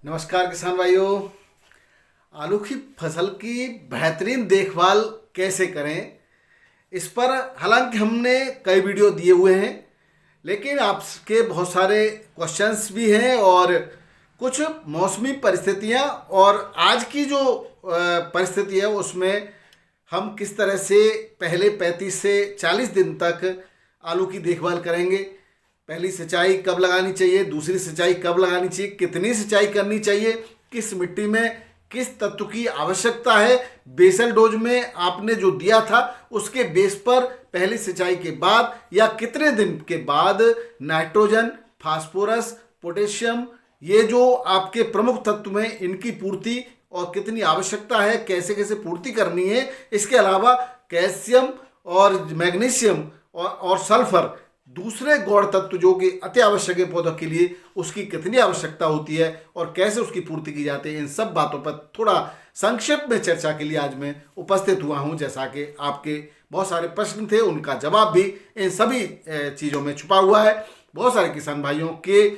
नमस्कार किसान भाइयों। आलू की फसल की बेहतरीन देखभाल कैसे करें, इस पर हालांकि हमने कई वीडियो दिए हुए हैं, लेकिन आपके बहुत सारे क्वेश्चंस भी हैं और कुछ मौसमी परिस्थितियां और आज की जो परिस्थिति है उसमें हम किस तरह से पहले 35 से 40 दिन तक आलू की देखभाल करेंगे। पहली सिंचाई कब लगानी चाहिए, दूसरी सिंचाई कब लगानी चाहिए, कितनी सिंचाई करनी चाहिए, किस मिट्टी में किस तत्व की आवश्यकता है, बेसल डोज में आपने जो दिया था उसके बेस पर पहली सिंचाई के बाद या कितने दिन के बाद नाइट्रोजन, फास्फोरस, पोटेशियम, ये जो आपके प्रमुख तत्व हैं इनकी पूर्ति और कितनी आवश्यकता है, कैसे कैसे पूर्ति करनी है। इसके अलावा कैल्शियम और मैग्नीशियम और सल्फर, दूसरे गौण तत्व जो कि अति आवश्यक है पौधों के लिए, उसकी कितनी आवश्यकता होती है और कैसे उसकी पूर्ति की जाती है, इन सब बातों पर थोड़ा संक्षेप में चर्चा के लिए आज मैं उपस्थित हुआ हूं। जैसा कि आपके बहुत सारे प्रश्न थे, उनका जवाब भी इन सभी चीज़ों में छुपा हुआ है। बहुत सारे किसान भाइयों के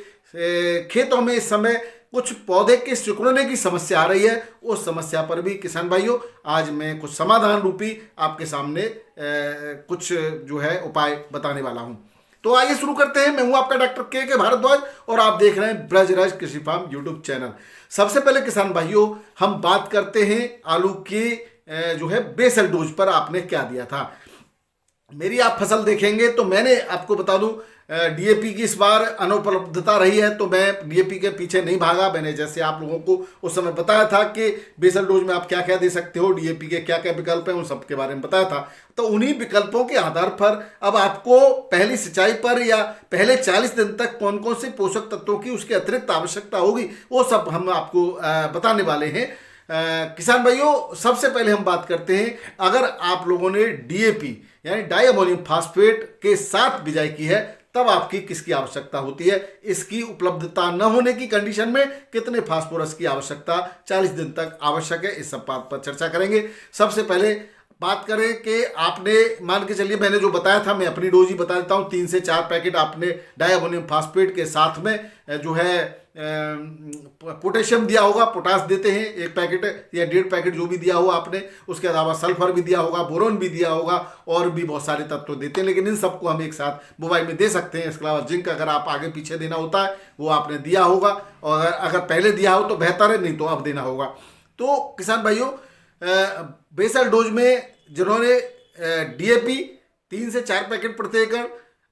खेतों में इस समय कुछ पौधे के सिकुड़ने की समस्या आ रही है। उस समस्या पर भी किसान भाइयों आज मैं कुछ समाधान रूपी आपके सामने कुछ जो है उपाय बताने वाला हूं। तो आइए शुरू करते हैं। मैं हूं आपका डॉक्टर के भारद्वाज और आप देख रहे हैं ब्रजराज कृषि फार्म यूट्यूब चैनल। सबसे पहले किसान भाइयों हम बात करते हैं आलू की जो है बेसल डोज पर आपने क्या दिया था। मेरी आप फसल देखेंगे तो मैंने आपको बता दूं डीएपी की इस बार अनुपलब्धता रही है, तो मैं डीएपी के पीछे नहीं भागा। मैंने जैसे आप लोगों को उस समय बताया था कि बेसल डोज में आप क्या क्या दे सकते हो, डीएपी के क्या क्या विकल्प हैं, उन सब के बारे में बताया था। तो उन्हीं विकल्पों के आधार पर अब आपको पहली सिंचाई पर या पहले 40 दिन तक कौन कौन से पोषक तत्वों की उसके अतिरिक्त आवश्यकता होगी, वो सब हम आपको बताने वाले हैं। किसान भाइयों सबसे पहले हम बात करते हैं, अगर आप लोगों ने डीएपी यानी डाई अमोनियम फास्फेट के साथ बिजाई की है तब आपकी किसकी आवश्यकता होती है। इसकी उपलब्धता न होने की कंडीशन में कितने फास्फोरस की आवश्यकता 40 दिन तक आवश्यक है, इस सब बात पर चर्चा करेंगे। सबसे पहले बात करें कि आपने मान के चलिए मैंने जो बताया था, मैं अपनी डोज ही बता देता हूँ, 3 से 4 पैकेट आपने डाई अमोनियम फास्फेट के साथ में जो है पोटेशियम दिया होगा, पोटास देते हैं 1 पैकेट या 1.5 पैकेट जो भी दिया हो आपने। उसके अलावा सल्फर भी दिया होगा, बोरोन भी दिया होगा और भी बहुत सारे तत्व देते हैं, लेकिन इन सबको हम एक साथ बुवाई में दे सकते हैं। इसके अलावा जिंक अगर आप आगे पीछे देना होता है वो आपने दिया होगा, और अगर पहले दिया हो तो बेहतर है, नहीं तो अब देना होगा। तो किसान भाइयों बेसल डोज में जिन्होंने डीएपी 3 से 4 पैकेट प्रति एकड़,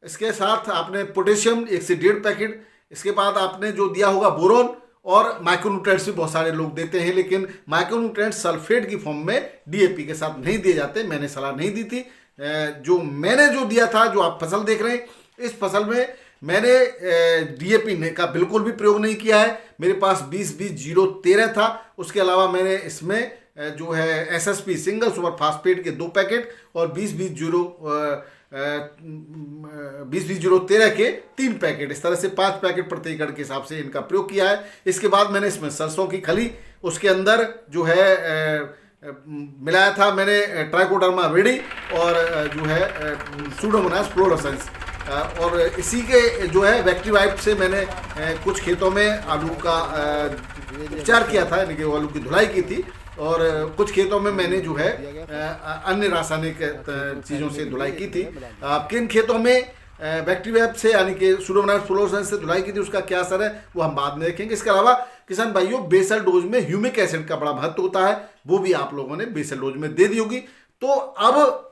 इसके साथ आपने पोटेशियम 1 से 1.5 पैकेट, इसके बाद आपने जो दिया होगा बोरोन और माइक्रोन्यूट्रेंट्स भी बहुत सारे लोग देते हैं, लेकिन माइक्रोन्यूट्रेंट्स सल्फेट की फॉर्म में डीएपी के साथ नहीं दिए जाते। मैंने सलाह नहीं दी थी। जो मैंने जो दिया था, जो आप फसल देख रहे हैं, इस फसल में मैंने डीएपी का बिल्कुल भी प्रयोग नहीं किया है। मेरे पास 20-20-0-13 था। उसके अलावा मैंने इसमें जो है एसएसपी सिंगल सुपर फास्फेट के 2 पैकेट और 20-20-0-13 के 3 पैकेट, इस तरह से 5 पैकेट प्रति एकड़ के हिसाब से इनका प्रयोग किया है। इसके बाद मैंने इसमें सरसों की खली, उसके अंदर जो है मिलाया था मैंने ट्राइकोडर्मा विडी और जो है सूडोमोनास फ्लोरोसेंस, और इसी के जो है बैक्टीवाइट से मैंने कुछ खेतों में आलू का उपचार किया था, यानी कि आलू की धुलाई की थी, और कुछ खेतों में मैंने जो है अन्य रासायनिक चीज़ों से धुलाई की थी। किन खेतों में बैक्टीरिया से यानी कि सूडोमोनास फ्लोरोसेंस से धुलाई की थी, उसका क्या असर है वो हम बाद में देखेंगे। इसके अलावा किसान भाइयों बेसल डोज में ह्यूमिक एसिड का बड़ा महत्व होता है, वो भी आप लोगों ने बेसल डोज में दे दी होगी। तो अब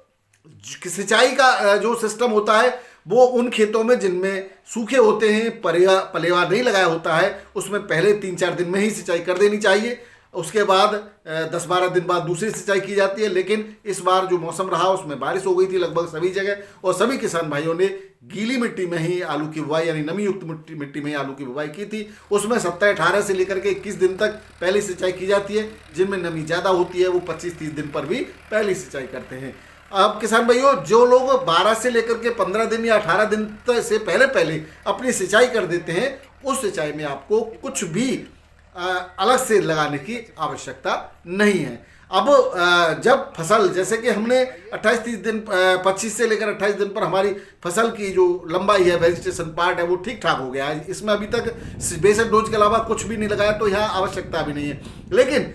सिंचाई का जो सिस्टम होता है वो उन खेतों में जिनमें सूखे होते हैं, पलेवा नहीं लगाया होता है, उसमें पहले 3-4 दिन में ही सिंचाई कर देनी चाहिए। उसके बाद 10-12 दिन बाद दूसरी सिंचाई की जाती है। लेकिन इस बार जो मौसम रहा उसमें बारिश हो गई थी लगभग सभी जगह, और सभी किसान भाइयों ने गीली मिट्टी में ही आलू की बुवाई यानी नमी युक्त मिट्टी में ही आलू की बुवाई की थी। उसमें 17-18 से लेकर के 21 दिन तक पहली सिंचाई की जाती है। जिनमें नमी ज़्यादा होती है वो 25-30 दिन पर भी पहली सिंचाई करते हैं। अब किसान भाइयों जो लोग 12 से लेकर के 15 दिन या 18 दिन से पहले अपनी सिंचाई कर देते हैं, उस सिंचाई में आपको कुछ भी अलग से लगाने की आवश्यकता नहीं है। अब जब फसल, जैसे कि हमने 28-30 दिन 25 से लेकर 28 दिन पर हमारी फसल की जो लंबाई है, वेजिटेशन पार्ट है, वो ठीक ठाक हो गया है, इसमें अभी तक बेसल डोज के अलावा कुछ भी नहीं लगाया, तो यहाँ आवश्यकता भी नहीं है। लेकिन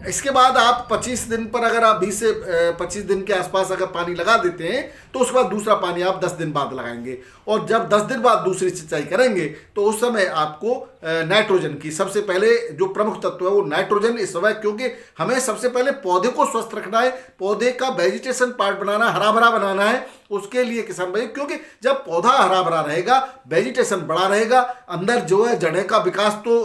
इसके बाद आप 25 दिन पर अगर आप 20 से 25 दिन के आसपास अगर पानी लगा देते हैं, तो उसके बाद दूसरा पानी आप 10 दिन बाद लगाएंगे, और जब 10 दिन बाद दूसरी सिंचाई करेंगे तो उस समय आपको नाइट्रोजन की, सबसे पहले जो प्रमुख तत्व है वो नाइट्रोजन इस समय, क्योंकि हमें सबसे पहले पौधे को स्वस्थ रखना है, पौधे का वेजिटेशन पार्ट बनाना, हरा भरा बनाना है, उसके लिए किसान भाई, क्योंकि जब पौधा हरा भरा रहेगा, वेजिटेशन बड़ा रहेगा, अंदर जो है जड़ें का विकास तो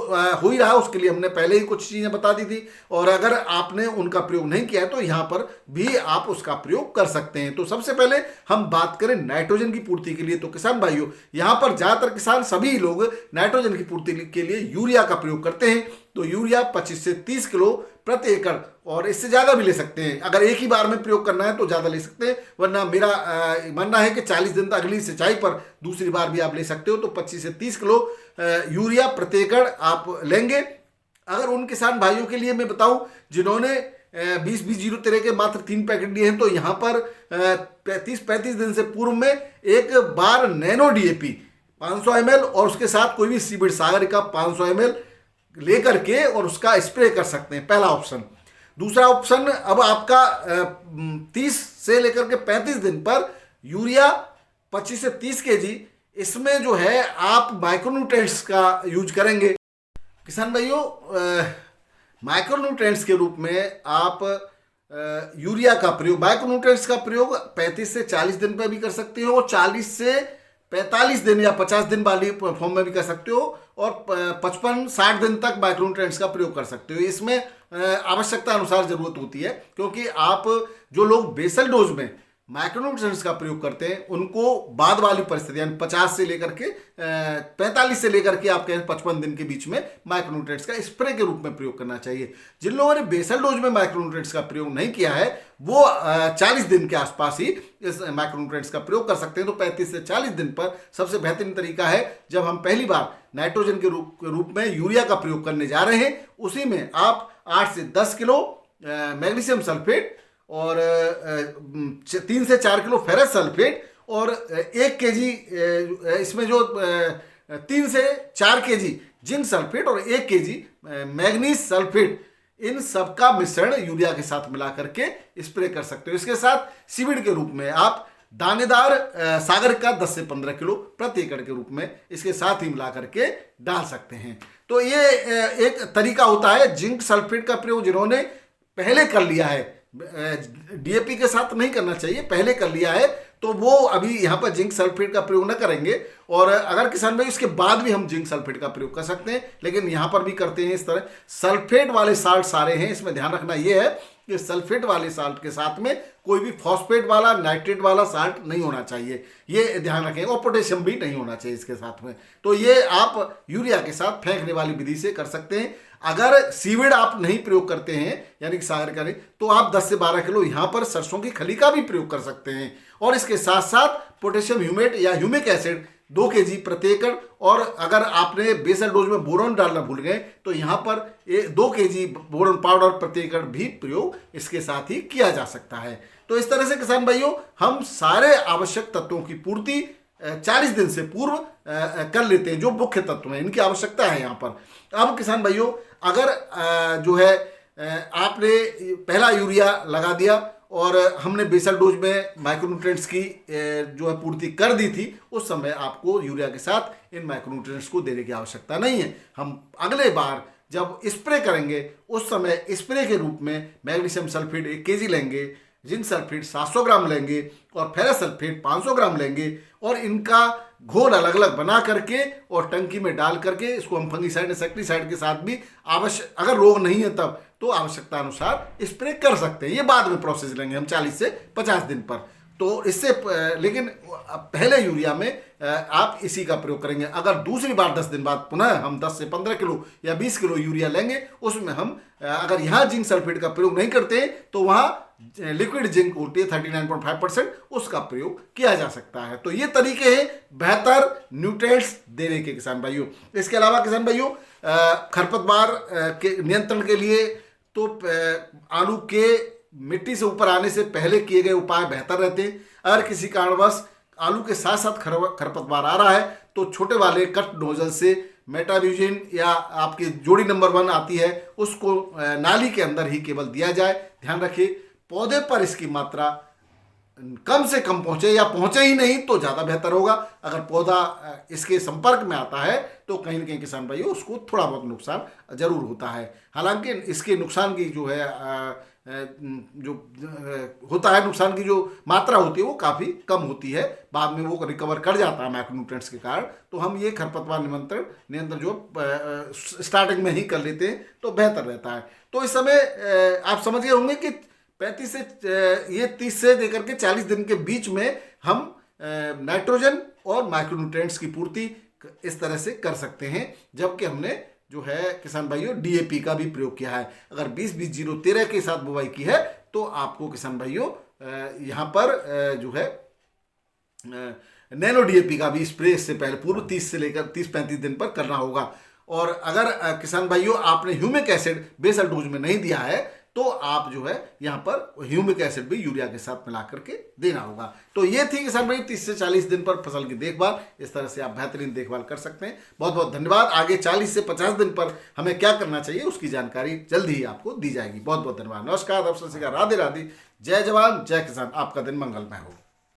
हो ही रहा है, उसके लिए हमने पहले ही कुछ चीजें बता दी थी, और अगर आपने उनका प्रयोग नहीं किया है तो यहाँ पर भी आप उसका प्रयोग कर सकते हैं। तो सबसे पहले हम बात करें नाइट्रोजन की पूर्ति के लिए, तो किसान भाइयों यहाँ पर ज्यादातर किसान सभी लोग नाइट्रोजन की पूर्ति के लिए यूरिया का प्रयोग करते हैं। तो यूरिया 25 से 30 किलो प्रति एकड़, और इससे ज्यादा भी ले सकते हैं, अगर एक ही बार में प्रयोग करना है तो ज्यादा ले सकते हैं, वरना मेरा मानना है कि 40 दिन तक अगली सिंचाई पर दूसरी बार भी आप ले सकते हो। तो 25 से 30 किलो यूरिया प्रति एकड़ आप लेंगे। अगर उन किसान भाइयों के लिए मैं बताऊं जिन्होंने 20-20-0-13 के मात्र 3 पैकेट लिए हैं, तो यहाँ पर 35 दिन से पूर्व में एक बार नैनो डीएपी 500 ml और उसके साथ कोई भी सीविड सागर का 500 ml लेकर के और उसका स्प्रे कर सकते हैं, पहला ऑप्शन। दूसरा ऑप्शन, अब आपका 30 से लेकर के 35 दिन पर यूरिया 25 से 30 kg, इसमें जो है आप माइक्रोन्यूट्रिएंट्स का यूज करेंगे। किसान भाइयों, माइक्रोन्यूट्रिएंट्स के रूप में आप यूरिया का प्रयोग, माइक्रोन्यूट्रिएंट्स का प्रयोग 35 से 40 दिन पर भी कर सकते हो, और 40 से 45 दिन या 50 दिन वाली फॉर्म में भी कर सकते हो, और 55-60 दिन तक माइक्रोन्यूट्रिएंट्स का प्रयोग कर सकते हो। इसमें आवश्यकता अनुसार जरूरत होती है, क्योंकि आप जो लोग बेसल डोज में माइक्रोन्यूट्रिएंट्स का प्रयोग करते हैं उनको बाद वाली परिस्थिति, यानी 50 से लेकर के 45 से लेकर के आपके 55 दिन के बीच में माइक्रोन्यूट्रिएंट्स का स्प्रे के रूप में प्रयोग करना चाहिए। जिन लोगों ने बेसल डोज में माइक्रोन्यूट्रिएंट्स का प्रयोग नहीं किया है वो 40 दिन के आसपास ही इस माइक्रोन्यूट्रिएंट्स का प्रयोग कर सकते हैं। तो 35 से 40 दिन पर सबसे बेहतरीन तरीका है, जब हम पहली बार नाइट्रोजन के रूप में यूरिया का प्रयोग करने जा रहे हैं, उसी में आप 8 से 10 किलो मैग्नीशियम सल्फेट और 3 से 4 किलो फेरस सल्फेट और 1 kg इसमें जो 3 से 4 kg जिंक सल्फेट और 1 kg मैग्नीज सल्फेट, इन सब का मिश्रण यूरिया के साथ मिला करके स्प्रे कर सकते हो। इसके साथ सीविड के रूप में आप दानेदार सागर का 10 से 15 किलो प्रति एकड़ के रूप में इसके साथ ही मिला करके डाल सकते हैं। तो ये एक तरीका होता है। जिंक सल्फेट का प्रयोग जिन्होंने पहले कर लिया है, डीएपी के साथ नहीं करना चाहिए, पहले कर लिया है तो वो अभी यहाँ पर जिंक सल्फेट का प्रयोग न करेंगे, और अगर किसान भाई इसके बाद भी हम जिंक सल्फेट का प्रयोग कर सकते हैं, लेकिन यहाँ पर भी करते हैं इस तरह। सल्फेट वाले साल्ट सारे हैं, इसमें ध्यान रखना ये है कि सल्फेट वाले साल्ट के साथ में कोई भी फॉस्फेट वाला, नाइट्रेट वाला साल्ट नहीं होना चाहिए, ये ध्यान रखें, और पोटेशियम भी नहीं होना चाहिए इसके साथ में। तो ये आप यूरिया के साथ फेंकने वाली विधि से कर सकते हैं। अगर सीविड आप नहीं प्रयोग करते हैं, यानी कि सागर करें, तो आप 10 से 12 किलो यहाँ पर सरसों की खली का भी प्रयोग कर सकते हैं, और इसके साथ साथ पोटेशियम ह्यूमेट या ह्यूमिक एसिड 2 kg प्रति एकड़, और अगर आपने बेसल डोज में बोरॉन डालना भूल गए तो यहाँ पर 2 kg बोरॉन पाउडर प्रति एकड़ भी प्रयोग इसके साथ ही किया जा सकता है। तो इस तरह से किसान भाइयों हम सारे आवश्यक तत्वों की पूर्ति 40 दिन से पूर्व कर लेते हैं, जो मुख्य तत्व हैं इनकी आवश्यकता है यहाँ पर। अब किसान भाइयों, अगर जो है आपने पहला यूरिया लगा दिया और हमने बेसल डोज में माइक्रोन्यूट्रिएंट्स की जो है पूर्ति कर दी थी, उस समय आपको यूरिया के साथ इन माइक्रोन्यूट्रिएंट्स को देने की आवश्यकता नहीं है। हम अगले बार जब स्प्रे करेंगे उस समय स्प्रे के रूप में मैग्नीशियम सल्फेट 1 kg लेंगे, जिंक सल्फेट 700 ग्राम लेंगे और फेरस सल्फेट 500 ग्राम लेंगे, और इनका घोल अलग अलग बना करके और टंकी में डाल करके इसको हम फंगीसाइड इंसेक्टिसाइड के साथ भी आवश्यक, अगर रोग नहीं है तब तो आवश्यकता अनुसार स्प्रे कर सकते हैं। ये बाद में प्रोसेस लेंगे हम 40 से 50 दिन पर। तो इससे लेकिन पहले यूरिया में आप इसी का प्रयोग करेंगे। अगर दूसरी बार 10 दिन बाद पुनः हम 10 से 15 किलो या 20 किलो यूरिया लेंगे, उसमें हम अगर यहाँ जिंक सल्फेट का प्रयोग नहीं करते तो वहाँ लिक्विड जिंक होती है 39.5%, उसका प्रयोग किया जा सकता है। तो ये तरीके हैं बेहतर न्यूट्रिएंट्स देने के किसान भाइयों। इसके अलावा किसान भाइयों खरपतवार के नियंत्रण के लिए तो आलू के मिट्टी से ऊपर आने से पहले किए गए उपाय बेहतर रहते हैं। अगर किसी कारणवश आलू के साथ साथ खरपतवार आ रहा है तो छोटे वाले कट नोजल से मेटाब्यूजिन या आपकी जोड़ी नंबर 1 आती है उसको नाली के अंदर ही केवल दिया जाए। ध्यान रखिए पौधे पर इसकी मात्रा कम से कम पहुंचे या पहुंचे ही नहीं तो ज़्यादा बेहतर होगा। अगर पौधा इसके संपर्क में आता है तो कहीं ना कहीं किसान भाइयों उसको थोड़ा बहुत नुकसान जरूर होता है। हालांकि इसके नुकसान की जो है जो होता है नुकसान की जो मात्रा होती है वो काफ़ी कम होती है, बाद में वो रिकवर कर जाता है माइक्रोन्यूट्रिएंट्स के कारण। तो हम ये खरपतवार नियंत्रण जो स्टार्टिंग में ही कर लेते हैं तो बेहतर रहता है। तो इस समय आप समझ गए होंगे कि 35 से ये 30 से लेकर के 40 दिन के बीच में हम नाइट्रोजन और माइक्रोन्यूट्रिएंट्स की पूर्ति इस तरह से कर सकते हैं, जबकि हमने जो है किसान भाइयों डीएपी का भी प्रयोग किया है। अगर 20-20-0-13 के साथ बुवाई की है तो आपको किसान भाइयों यहाँ पर जो है नैनो डीएपी का भी स्प्रे इससे पहले पूर्व 30 से लेकर 30-35 दिन पर करना होगा। और अगर किसान भाइयों आपने ह्यूमिक एसिड बेसल डोज में नहीं दिया है तो आप जो है यहाँ पर ह्यूमिक एसिड भी यूरिया के साथ मिला करके देना होगा। तो ये थी किसान भाई 30 से 40 दिन पर फसल की देखभाल। इस तरह से आप बेहतरीन देखभाल कर सकते हैं। बहुत बहुत धन्यवाद। आगे 40 से 50 दिन पर हमें क्या करना चाहिए उसकी जानकारी जल्दी ही आपको दी जाएगी। बहुत बहुत धन्यवाद। नमस्कार, राधे राधे, जय जवान जय किसान। आपका दिन मंगलमय हो।